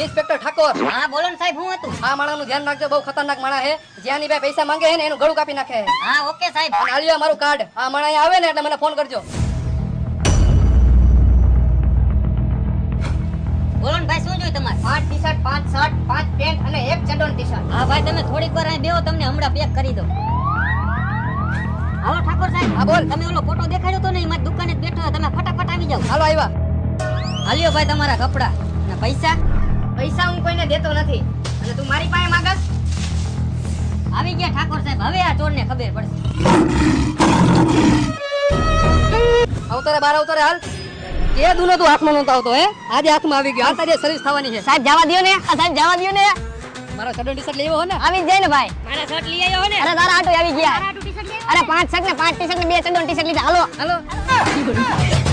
Inspector Thakor. હા બોલો ને સાહેબ, હું હતું? આ માણાનું ધ્યાન રાખજો, બહુ ખતરનાક માણા છે. જ્યાંની ભાઈ પૈસા માંગે છે ને એનું ગળું કાપી નાખે છે. હા ઓકે સાહેબ. અને આલ્યો મારું કાર્ડ. આ માણા અહીંયા આવે ને એટલે મને ફોન કરજો. બોલો ને ભાઈ, શું જોઈએ તમારે? 5 ટી-શર્ટ, 5 શર્ટ, 5 પેન્ટ અને 1 ચડ્ડોન ટી-શર્ટ. હા ભાઈ, તમે થોડીક વાર અહીં બેહો, તમને હમણાં પેક કરી દઉં. હાલો ઠાકોર સાહેબ. હા બોલ. તમે ઓલો ફોટો દેખાડ્યો તો ને, મારી દુકાને જ બેઠો છો, તમે ફટાફટ આવી જાઓ. હાલો આવ્યા. હાલ્યો ભાઈ તમારા કપડા અને પૈસા. પૈસા હું કોઈને દેતો નથી. અને તું મારી પાસે માંગસ? આવી ગયા ઠાકોર સાહેબ, હવે આ ચોરને ખબર પડશે. અવતારે બાર અવતારે હાલ. કે દુનો તું હાથમાં નહોતો આવતો હે? આજે હાથમાં આવી ગયો. આ તારી સર્વિસ થવાની છે. સાહેબ જવા દ્યો ને, સાહેબ જવા દ્યો ને. મારો ચડ્ડોન ટી-શર્ટ લેવો હો ને? આવી જ જાય ને ભાઈ. મારા શર્ટ લઈ આવ્યો હો ને? અરે તારા આટો આવી ગયા. અરે 5 શર્ટ ને 5 ટી-શર્ટ ને 2 ચડ્ડોન ટી-શર્ટ લીધા. હાલો હાલો.